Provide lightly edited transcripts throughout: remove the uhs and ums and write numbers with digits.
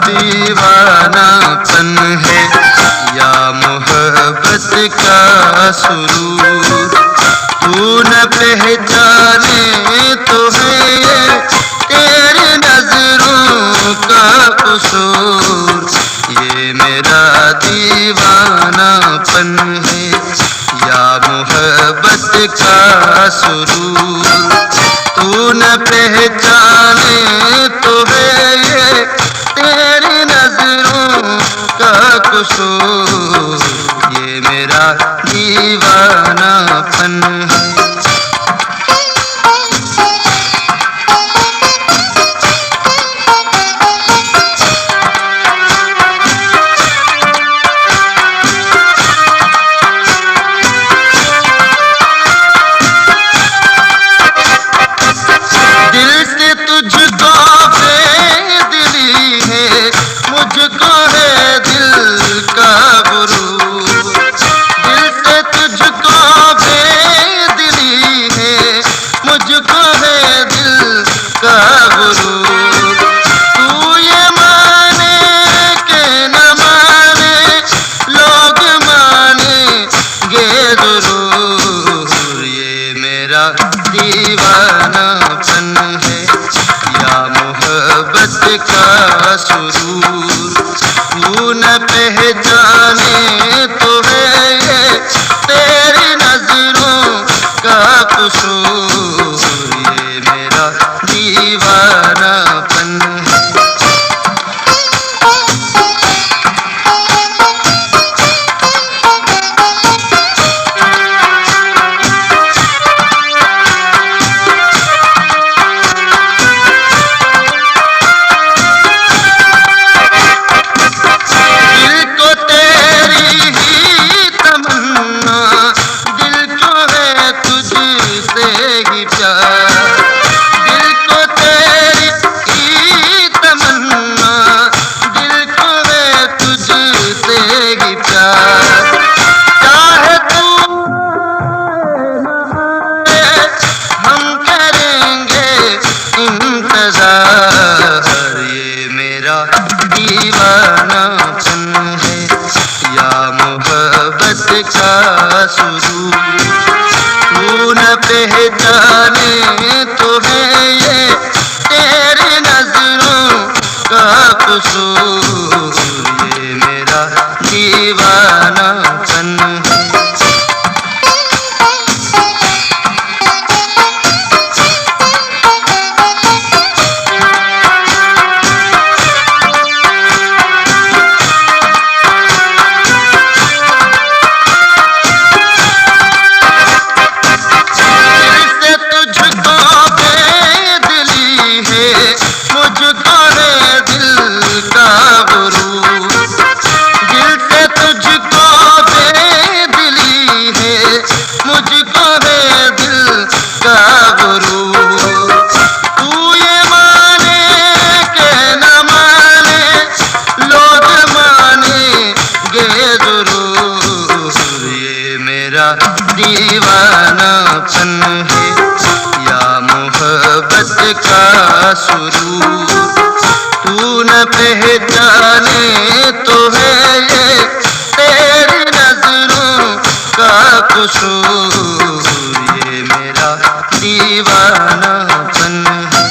दीवानापन है या मोहब्बत का सुरूर, तू न पहचाने तो है तेरी नजरों का कसूर। ये मेरा दीवानापन है या मोहब्बत का सुरूर, तू न पहचाने तो है ये तेरी नजरों का कसूर। ये मेरा दीवानापन है। दिल से तुझको बेदिली है, मुझको है दिल का गुरूर। दिल से तुझको बेदिली है, मुझको है दिल का गुरूर। तू ये माने के न माने, लोग मानेंगे जरूर। ये मेरा दीवानापन है या मोहब्बत का सुरूर, तू न पहचाने तो है ये तेरी नजरों का कसूर। ये मेरा दीवानापन है। ये मेरा दीवानापन है या मोहब्बत का सुरूर, तू न पहचाने तो है ये तेरी नजरों का कसूर। ये मेरा दीवानापन है। मुझको है दिल का गुरूर। दिल से तुझको बेदिली है, मुझको है दिल का गुरूर। तू ये माने के न माने, लोग मानेंगे जरूर। ये मेरा दीवानापन है या मोहब्बत का सुरूर, तू न पहचाने तो है ये तेरी नजरों का कसूर। ये मेरा दीवानापन है।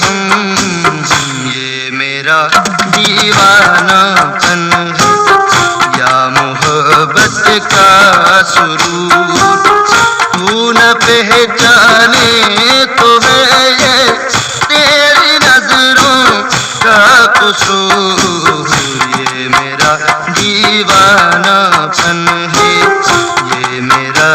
हम दीवानापन है, या मोहब्बत का सुरूर। तू न पहचाने तो है ये तेरी नजरों का कसूर। ये मेरा दीवानापन है, ये मेरा